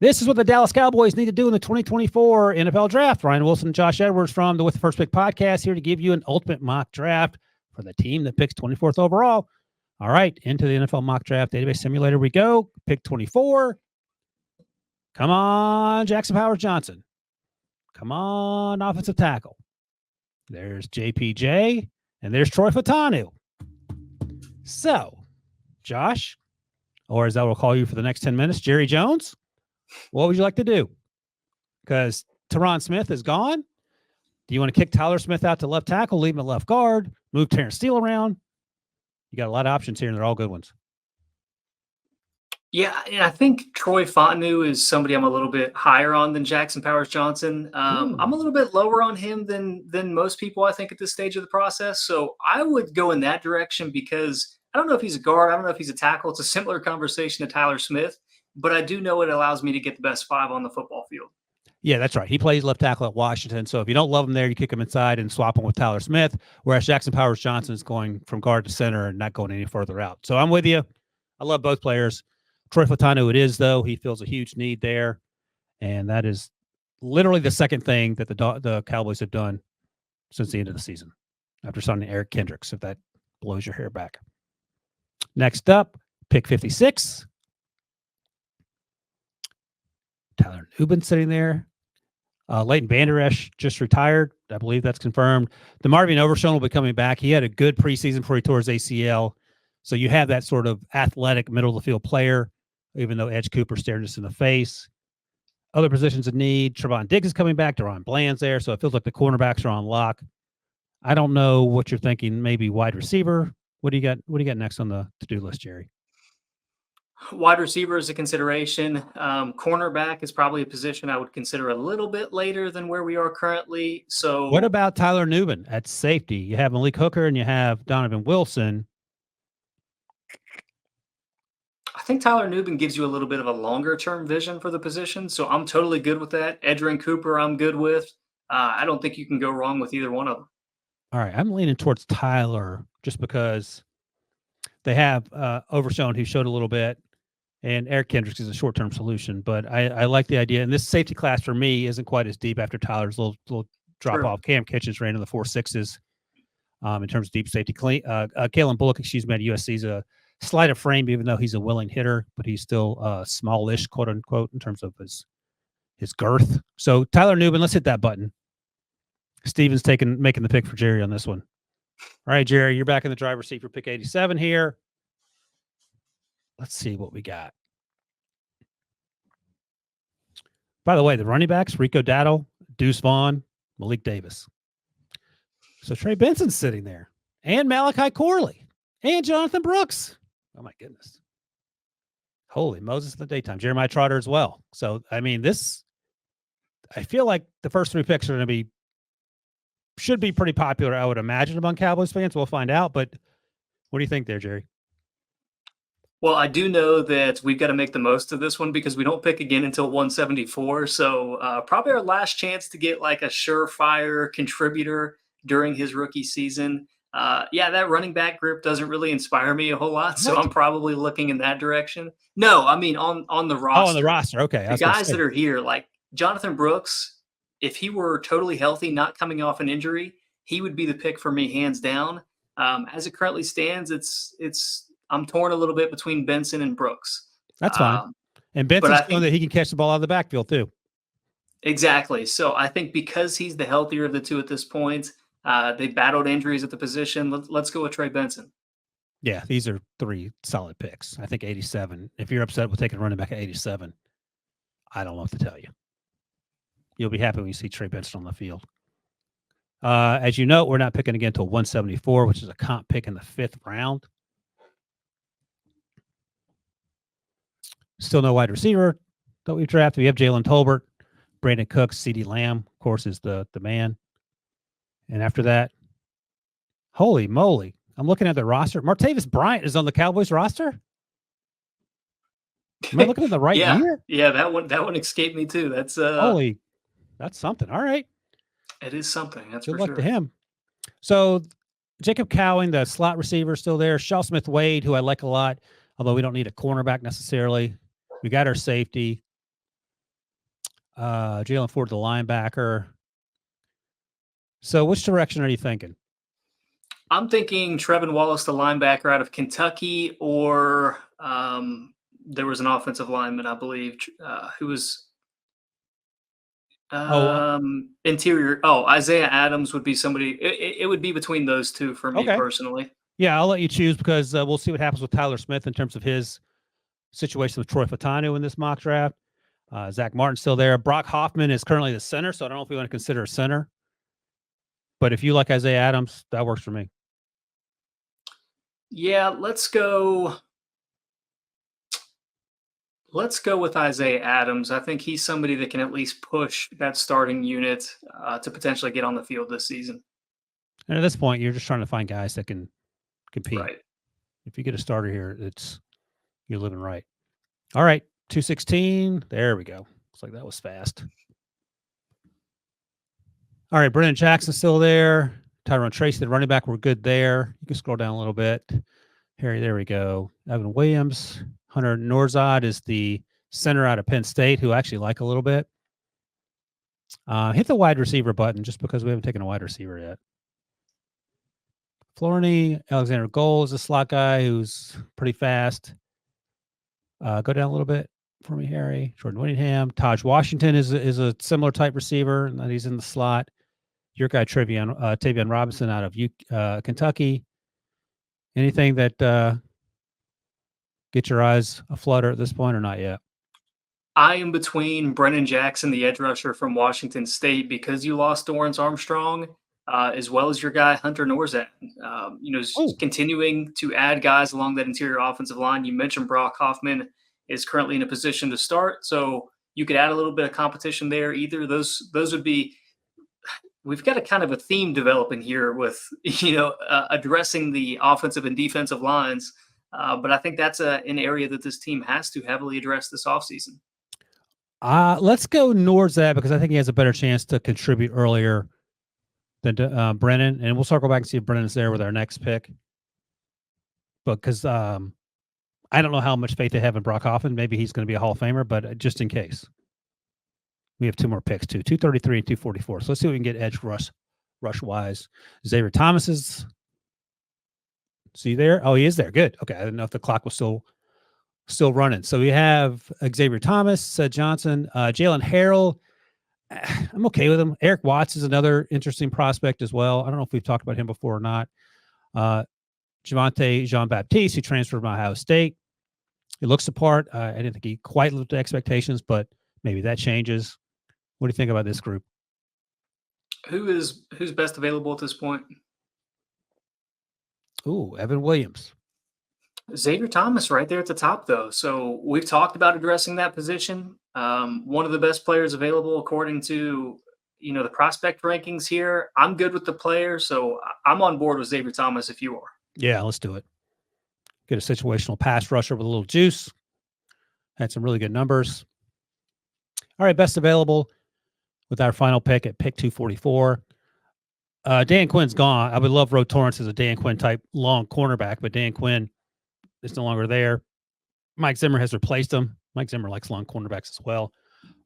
This is what the Dallas Cowboys need to do in the 2024 NFL Draft. Ryan Wilson and Josh Edwards from the With the First Pick podcast here to give you an ultimate mock draft for the team that picks 24th overall. All right, into the NFL mock draft database simulator we go. Pick 24. Come on, Jackson Powers Johnson. Come on, offensive tackle. There's JPJ, and there's Troy Fautanu. So, Josh, or as I will call you for the next 10 minutes, Jerry Jones, what would you like to do? Because Tyron Smith is gone. Do you want to kick Tyler Smith out to left tackle, leave him at left guard, move Terrence Steele around? You got a lot of options here, and they're all good ones. Yeah, I think Troy Fautanu is somebody I'm a little bit higher on than Jackson Powers Johnson. I'm a little bit lower on him than most people, I think, at this stage of the process. So I would go in that direction because I don't know if he's a guard. I don't know if he's a tackle. It's a similar conversation to Tyler Smith, but I do know it allows me to get the best 5 on the football field. Yeah, that's right. He plays left tackle at Washington. So if you don't love him there, you kick him inside and swap him with Tyler Smith, whereas Jackson Powers Johnson is going from guard to center and not going any further out. So I'm with you. I love both players. Troy Fautanu it is, though. He feels a huge need there, and that is literally the second thing that the Cowboys have done since the end of the season after signing Eric Kendricks, if that blows your hair back. Next up, pick 56. Tyler Nubin sitting there. Leighton Vander Esch just retired. I believe that's confirmed. DeMarvion Overshown will be coming back. He had a good preseason before he tore his ACL. So you have that sort of athletic middle-of-the-field player, even though Edge Cooper stared us in the face. Other positions of need, Trevon Diggs is coming back. Deron Bland's there, so it feels like the cornerbacks are on lock. I don't know what you're thinking. Maybe wide receiver. What do you got? What do you got next on the to-do list, Jerry? Wide receiver is a consideration. Cornerback is probably a position I would consider a little bit later than where we are currently. So, what about Tyler Nubin at safety? You have Malik Hooker and you have Donovan Wilson. I think Tyler Nubin gives you a little bit of a longer-term vision for the position, so I'm totally good with that. Edgerrin Cooper, I'm good with. I don't think you can go wrong with either one of them. All right, I'm leaning towards Tyler just because they have Overshown, who showed a little bit, and Eric Kendricks is a short-term solution. But I like the idea, and this safety class for me isn't quite as deep after Tyler's little drop-off. Cam Kitchens ran in the 4.6s in terms of deep safety. Kalen Bullock, at USC, is a slight of frame, even though he's a willing hitter, but he's still smallish, quote unquote, in terms of his girth. So Tyler Nubin, let's hit that button. Steven's making the pick for Jerry on this one. All right, Jerry, you're back in the driver's seat for pick 87 here. Let's see what we got. By the way, the running backs, Rico Dowdle, Deuce Vaughn, Malik Davis. So Trey Benson's sitting there, and Malachi Corley, and Jonathan Brooks. Oh, my goodness. Holy Moses in the daytime. Jeremiah Trotter as well. So, I mean, I feel like the first 3 picks are going to should be pretty popular, I would imagine, among Cowboys fans. We'll find out. But what do you think there, Jerry? Well, I do know that we've got to make the most of this one because we don't pick again until 174. So probably our last chance to get like a surefire contributor during his rookie season. That running back group doesn't really inspire me a whole lot, so I'm probably looking in that direction. No, I mean on the roster. Oh, on the roster. Okay. The guys that are here, like Jonathan Brooks, if he were totally healthy, not coming off an injury, he would be the pick for me, hands down. As it currently stands, I'm torn a little bit between Benson and Brooks. That's fine. And Benson's showing that he can catch the ball out of the backfield too. Exactly. So I think because he's the healthier of the two at this point, they battled injuries at the position. Let's go with Trey Benson. Yeah, these are 3 solid picks. I think 87. If you're upset with taking a running back at 87, I don't know what to tell you. You'll be happy when you see Trey Benson on the field. As you know, we're not picking again until 174, which is a comp pick in the 5th round. Still no wide receiver that we've drafted. We have Jalen Tolbert, Brandon Cooks, CeeDee Lamb, of course, is the man. And after that, holy moly, I'm looking at the roster. Martavis Bryant is on the Cowboys roster? Am I looking at the right year? Yeah, that one escaped me too. That's that's something. All right. It is something. That's good for luck sure. to him. So Jacob Cowing, the slot receiver, still there. Shaw Smith Wade, who I like a lot, although we don't need a cornerback necessarily. We got our safety. Jalen Ford, the linebacker. So which direction are you thinking? I'm thinking Trevin Wallace, the linebacker out of Kentucky, or there was an offensive lineman, I believe, who was Oh, interior. Oh, Isaiah Adams would be somebody. It would be between those two for me okay. personally. Yeah, I'll let you choose because we'll see what happens with Tyler Smith in terms of his situation with Troy Fatanu in this mock draft. Zach Martin's still there. Brock Hoffman is currently the center, so I don't know if we want to consider a center. But if you like Isaiah Adams, that works for me. Yeah, let's go. Let's go with Isaiah Adams. I think he's somebody that can at least push that starting unit to potentially get on the field this season. And at this point, you're just trying to find guys that can compete. Right. If you get a starter here, you're living right. All right, 216. There we go. Looks like that was fast. All right, Brennan Jackson's still there. Tyrone Tracy, the running back, we're good there. You can scroll down a little bit. Harry, there we go. Evan Williams. Hunter Norzad is the center out of Penn State, who I actually like a little bit. Hit the wide receiver button just because we haven't taken a wide receiver yet. Florney, Alexander Gold is a slot guy who's pretty fast. Go down a little bit for me, Harry. Jordan Whittingham. Taj Washington is a similar type receiver, and he's in the slot. Your guy, Tavion Robinson out of Kentucky. Anything that get your eyes aflutter at this point or not yet? I am between Brennan Jackson, the edge rusher from Washington State, because you lost Dorrance Armstrong, as well as your guy Hunter Norzad. Continuing to add guys along that interior offensive line. You mentioned Brock Hoffman is currently in a position to start, so you could add a little bit of competition there. Either those would be. We've got a kind of a theme developing here with addressing the offensive and defensive lines, but I think that's an area that this team has to heavily address this offseason. Let's go Norzad because I think he has a better chance to contribute earlier than Brennan, and we'll circle back and see if Brennan's there with our next pick. But because I don't know how much faith they have in Brock Hoffman, maybe he's going to be a Hall of Famer, but just in case. We have two more picks, 233 and 244. So let's see what we can get edge rush wise. Xavier Thomas is. See there? Oh, he is there. Good. Okay. I didn't know if the clock was still running. So we have Xavier Thomas, Johnson, Jalen Harrell. I'm okay with him. Eric Watts is another interesting prospect as well. I don't know if we've talked about him before or not. Javante Jean-Baptiste, who transferred from Ohio State. He looks the part. I didn't think he quite lived up to expectations, but maybe that changes. What do you think about this group? Who's best available at this point? Ooh, Evan Williams. Xavier Thomas right there at the top, though. So we've talked about addressing that position. One of the best players available according to the prospect rankings here. I'm good with the player, so I'm on board with Xavier Thomas if you are. Yeah, let's do it. Get a situational pass rusher with a little juice. Had some really good numbers. All right, best available with our final pick at pick 244. Dan Quinn's gone. I would love Ro Torrance as a Dan Quinn type long cornerback, but Dan Quinn is no longer there. Mike Zimmer has replaced him. Mike Zimmer likes long cornerbacks as well.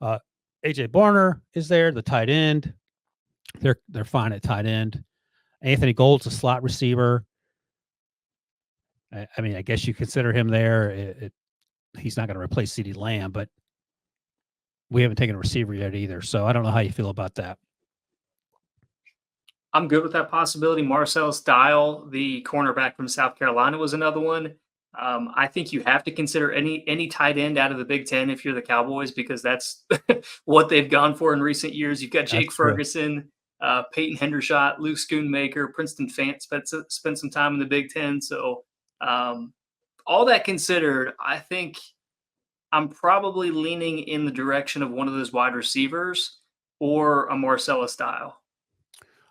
AJ Barner is there, the tight end. They're fine at tight end. Anthony Gold's a slot receiver. I mean, I guess you consider him there. He's not going to replace CeeDee Lamb, but we haven't taken a receiver yet either. So I don't know how you feel about that. I'm good with that possibility. Marcellus Dial, the cornerback from South Carolina, was another one. I think you have to consider any tight end out of the Big Ten if you're the Cowboys, because that's what they've gone for in recent years. You've got Jake Ferguson, Peyton Hendershot, Luke Schoonmaker, Princeton Fant spent some time in the Big Ten. So all that considered, I think I'm probably leaning in the direction of one of those wide receivers or a Marcellus Dial.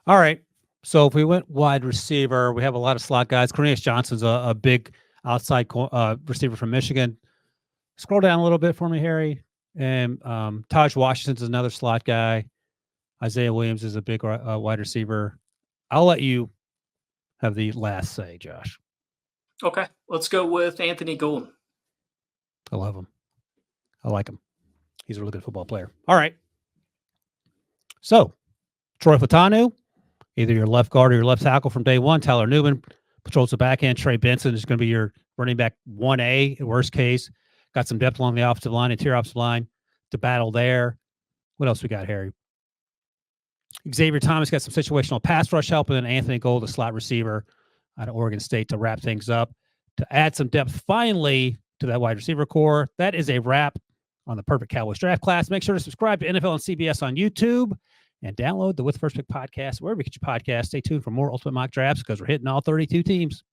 All right. So if we went wide receiver, we have a lot of slot guys. Cornelius Johnson's a big outside receiver from Michigan. Scroll down a little bit for me, Harry. And Taj Washington's another slot guy. Isaiah Williams is a big wide receiver. I'll let you have the last say, Josh. Okay. Let's go with Anthony Gould. I love him. I like him. He's a really good football player. All right. So, Troy Fatanu, either your left guard or your left tackle from day one. Tyler Newman patrols the back end. Trey Benson is going to be your running back 1A, in worst case. Got some depth along the offensive line, interior offensive line to battle there. What else we got, Harry? Xavier Thomas got some situational pass rush help, and then Anthony Gold, the slot receiver out of Oregon State, to wrap things up. To add some depth finally to that wide receiver core. That is a wrap on the Perfect Cowboys draft class. Make sure to subscribe to NFL and CBS on YouTube and download the With First Pick podcast wherever you get your podcast. Stay tuned for more Ultimate Mock Drafts because we're hitting all 32 teams.